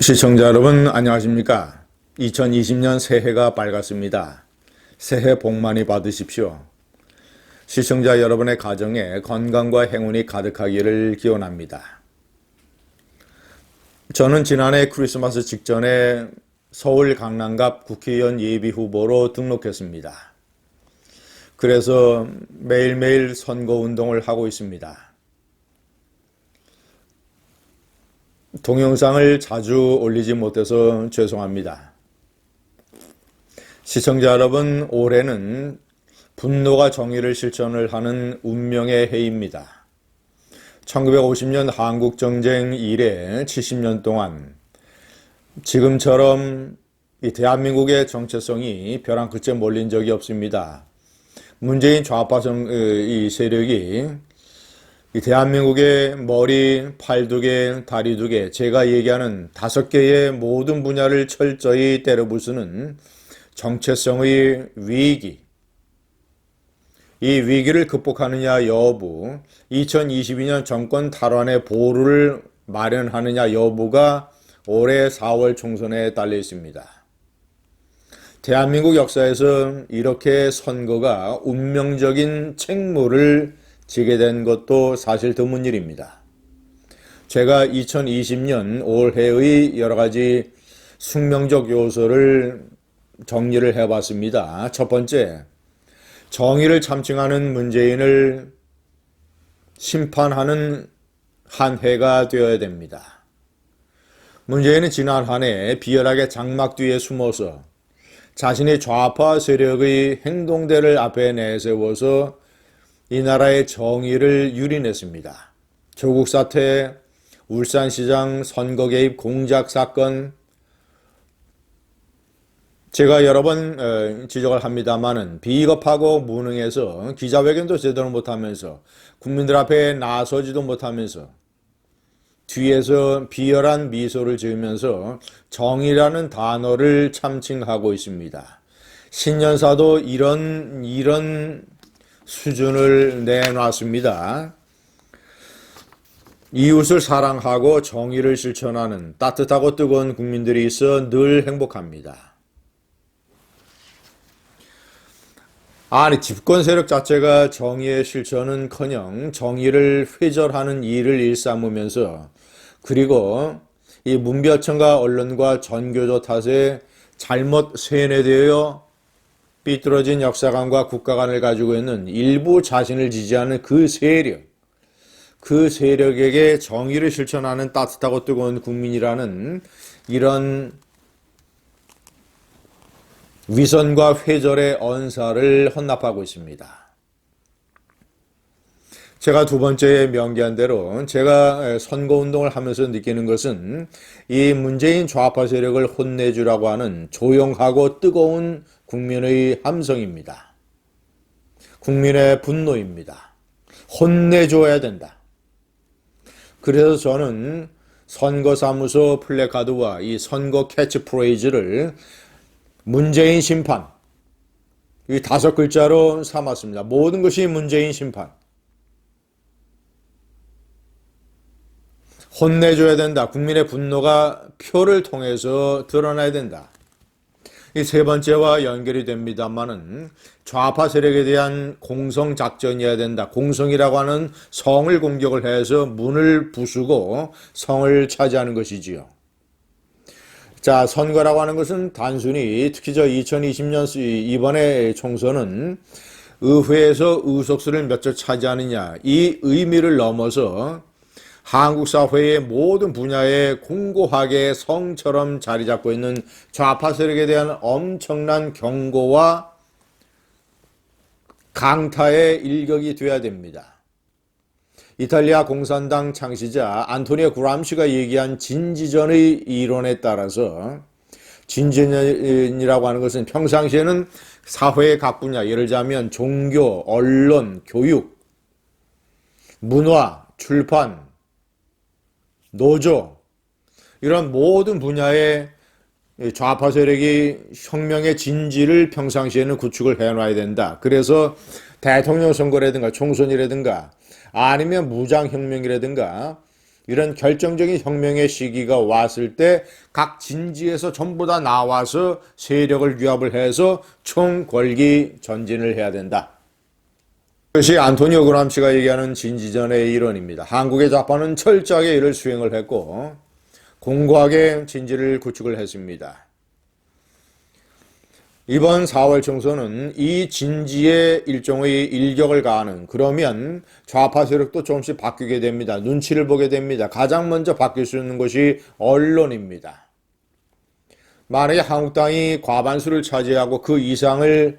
시청자 여러분 안녕하십니까? 2020년 새해가 밝았습니다. 새해 복 많이 받으십시오. 시청자 여러분의 가정에 건강과 행운이 가득하기를 기원합니다. 저는 지난해 크리스마스 직전에 서울 강남갑 국회의원 예비후보로 등록했습니다. 그래서 매일매일 선거운동을 하고 있습니다. 동영상을 자주 올리지 못해서 죄송합니다. 시청자 여러분, 올해는 분노가 정의를 실천을 하는 운명의 해입니다. 1950년 한국전쟁 이래 70년 동안 지금처럼 이 대한민국의 정체성이 벼랑 끝에 몰린 적이 없습니다. 문재인 좌파 이 세력이 이 대한민국의 머리, 팔 2개, 다리 2개, 제가 얘기하는 5개의 모든 분야를 철저히 때려부수는 정체성의 위기, 이 위기를 극복하느냐 여부, 2022년 정권 탈환의 보루를 마련하느냐 여부가 올해 4월 총선에 달려 있습니다. 대한민국 역사에서 이렇게 선거가 운명적인 책무를 지게 된 것도 사실 드문 일입니다. 제가 2020년 올해의 여러 가지 숙명적 요소를 정리를 해봤습니다. 첫 번째, 정의를 참칭하는 문재인을 심판하는 한 해가 되어야 됩니다. 문재인은 지난 한 해 비열하게 장막 뒤에 숨어서 자신의 좌파 세력의 행동대를 앞에 내세워서 이 나라의 정의를 유린했습니다. 조국 사태, 울산시장 선거 개입 공작 사건, 제가 여러 번 지적을 합니다마는 비겁하고 무능해서 기자회견도 제대로 못하면서 국민들 앞에 나서지도 못하면서 뒤에서 비열한 미소를 지으면서 정의라는 단어를 참칭하고 있습니다. 신년사도 이런 수준을 내놨습니다. 이웃을 사랑하고 정의를 실천하는 따뜻하고 뜨거운 국민들이 있어 늘 행복합니다. 아니, 집권 세력 자체가 정의의 실천은커녕 정의를 회절하는 일을 일삼으면서, 그리고 이 문별청과 언론과 전교조 탓에 잘못 세뇌되어 삐뚤어진 역사관과 국가관을 가지고 있는 일부 자신을 지지하는 그 세력에게 정의를 실천하는 따뜻하고 뜨거운 국민이라는 이런 위선과 회절의 언사를 헌납하고 있습니다. 제가 두 번째 명기한 대로 제가 선거운동을 하면서 느끼는 것은 이 문재인 좌파 세력을 혼내주라고 하는 조용하고 뜨거운 국민의 함성입니다. 국민의 분노입니다. 혼내줘야 된다. 그래서 저는 선거사무소 플래카드와 이 선거 캐치프레이즈를 문재인 심판, 이 5글자로 삼았습니다. 모든 것이 문재인 심판. 혼내줘야 된다. 국민의 분노가 표를 통해서 드러나야 된다. 이 세 번째와 연결이 됩니다만은 좌파 세력에 대한 공성작전이어야 된다. 공성이라고 하는 성을 공격을 해서 문을 부수고 성을 차지하는 것이지요. 자, 선거라고 하는 것은 단순히 특히 2020년 이번에 총선은 의회에서 의석수를 몇 조 차지하느냐, 이 의미를 넘어서 한국 사회의 모든 분야에 공고하게 성처럼 자리 잡고 있는 좌파 세력에 대한 엄청난 경고와 강타의 일격이 되어야 됩니다. 이탈리아 공산당 창시자 안토니오 그람시가 얘기한 진지전의 이론에 따라서 진지전이라고 하는 것은 평상시에는 사회의 각 분야, 예를 들자면 종교, 언론, 교육, 문화, 출판, 노조, 이런 모든 분야의 좌파 세력이 혁명의 진지를 평상시에는 구축을 해놔야 된다. 그래서 대통령 선거라든가 총선이라든가 아니면 무장혁명이라든가 이런 결정적인 혁명의 시기가 왔을 때 각 진지에서 전부 다 나와서 세력을 규합을 해서 총궐기 전진을 해야 된다. 이것이 안토니오 그람시가 얘기하는 진지전의 일원입니다. 한국의 좌파는 철저하게 이를 수행을 했고 공고하게 진지를 구축을 했습니다. 이번 4월 총선은 이 진지의 일종의 일격을 가하는, 그러면 좌파 세력도 조금씩 바뀌게 됩니다. 눈치를 보게 됩니다. 가장 먼저 바뀔 수 있는 것이 언론입니다. 만약에 한국당이 과반수를 차지하고 그 이상을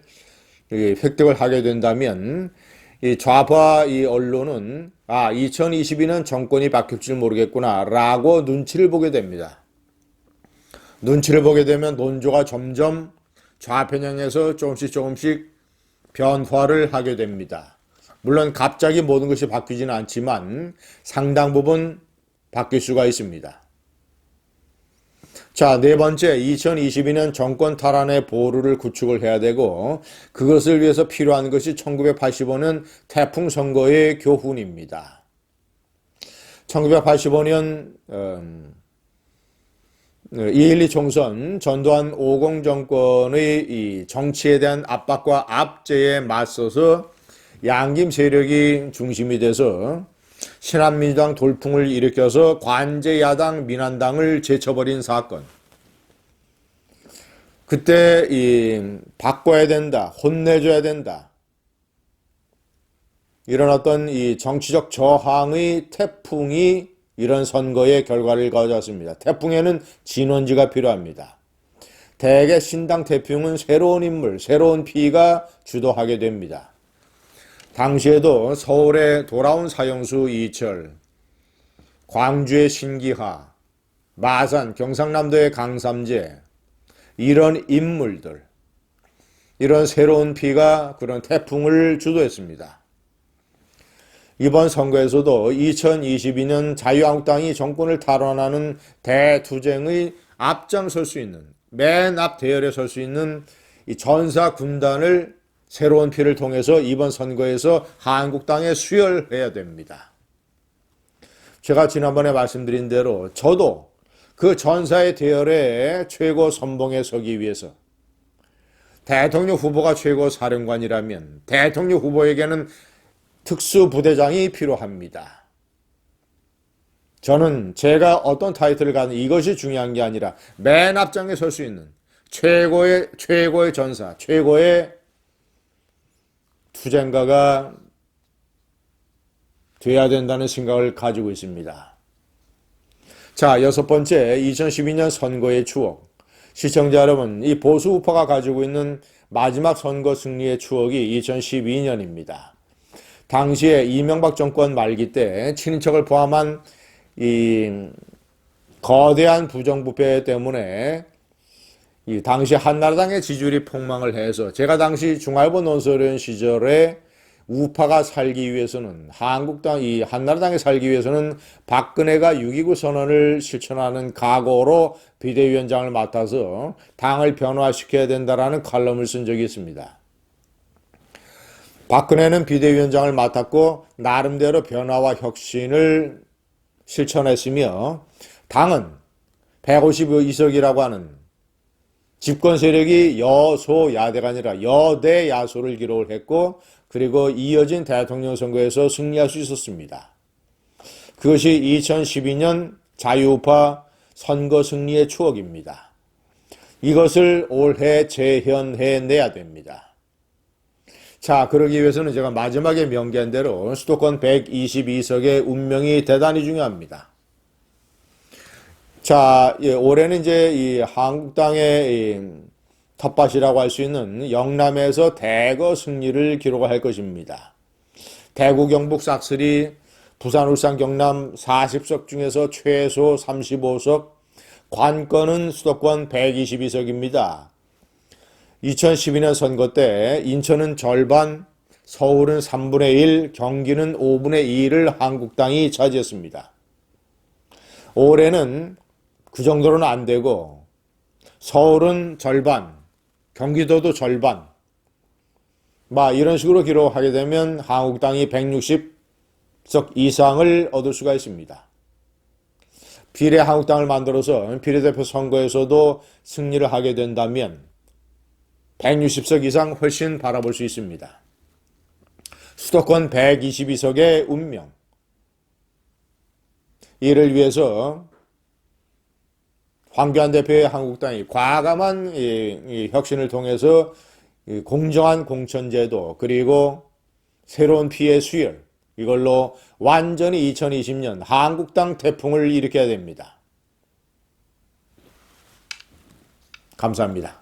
획득을 하게 된다면 이 좌파 이 언론은 2022년 정권이 바뀔지 모르겠구나 라고 눈치를 보게 됩니다. 눈치를 보게 되면 논조가 점점 좌편향에서 조금씩 변화를 하게 됩니다. 물론 갑자기 모든 것이 바뀌지는 않지만 상당 부분 바뀔 수가 있습니다. 자, 네 번째, 2022년 정권 탈환의 보루를 구축을 해야 되고 그것을 위해서 필요한 것이 1985년 태풍 선거의 교훈입니다. 1985년 2.12 총선 전두환 50 정권의 이 정치에 대한 압박과 압제에 맞서서 양김 세력이 중심이 돼서 신한민주당 돌풍을 일으켜서 관제야당 민한당을 제쳐버린 사건. 그때 바꿔야 된다, 혼내줘야 된다. 이런 어떤 이 정치적 저항의 태풍이 이런 선거의 결과를 가져왔습니다. 태풍에는 진원지가 필요합니다. 대개 신당 태풍은 새로운 인물, 새로운 피가 주도하게 됩니다. 당시에도 서울의 돌아온 사형수 이철, 광주의 신기하, 마산, 경상남도의 강삼재, 이런 인물들, 이런 새로운 피가 그런 태풍을 주도했습니다. 이번 선거에서도 2022년 자유한국당이 정권을 탈환하는 대투쟁의 앞장설 수 있는, 맨 앞 대열에 설 수 있는 이 전사 군단을 새로운 피를 통해서 이번 선거에서 한국당에 수혈해야 됩니다. 제가 지난번에 말씀드린 대로 저도 그 전사의 대열에 최고 선봉에 서기 위해서 대통령 후보가 최고 사령관이라면 대통령 후보에게는 특수부대장이 필요합니다. 저는 제가 어떤 타이틀을 갖는 이것이 중요한 게 아니라 맨 앞장에 설 수 있는 최고의 전사, 최고의 투쟁가가 돼야 된다는 생각을 가지고 있습니다. 자, 여섯 번째, 2012년 선거의 추억. 시청자 여러분, 이 보수 우파가 가지고 있는 마지막 선거 승리의 추억이 2012년입니다. 당시에 이명박 정권 말기 때 친인척을 포함한 이 거대한 부정부패 때문에 이 당시 한나라당의 지지율이 폭망을 해서 제가 당시 중앙일보 논설위원 시절에 우파가 살기 위해서는 이 한나라당에 살기 위해서는 박근혜가 6.29 선언을 실천하는 각오로 비대위원장을 맡아서 당을 변화시켜야 된다라는 칼럼을 쓴 적이 있습니다. 박근혜는 비대위원장을 맡았고 나름대로 변화와 혁신을 실천했으며 당은 152석이라고 하는 집권 세력이 여소야대가 아니라 여대야소를 기록을 했고 그리고 이어진 대통령 선거에서 승리할 수 있었습니다. 그것이 2012년 자유우파 선거 승리의 추억입니다. 이것을 올해 재현해내야 됩니다. 자, 그러기 위해서는 제가 마지막에 명기한 대로 수도권 122석의 운명이 대단히 중요합니다. 자, 올해는 이제 이 한국당의 텃밭이라고 할 수 있는 영남에서 대거 승리를 기록할 것입니다. 대구, 경북, 싹쓸이, 부산, 울산, 경남 40석 중에서 최소 35석, 관건은 수도권 122석입니다. 2012년 선거 때 인천은 절반, 서울은 3분의 1, 경기는 5분의 2를 한국당이 차지했습니다. 올해는 그 정도로는 안 되고 서울은 절반, 경기도도 절반, 이런 식으로 기록하게 되면 한국당이 160석 이상을 얻을 수가 있습니다. 비례한국당을 만들어서 비례대표 선거에서도 승리를 하게 된다면 160석 이상 훨씬 바라볼 수 있습니다. 수도권 122석의 운명. 이를 위해서 황교안 대표의 한국당이 과감한 이 혁신을 통해서 공정한 공천제도 그리고 새로운 피해 수혈 이걸로 완전히 2020년 한국당 태풍을 일으켜야 됩니다. 감사합니다.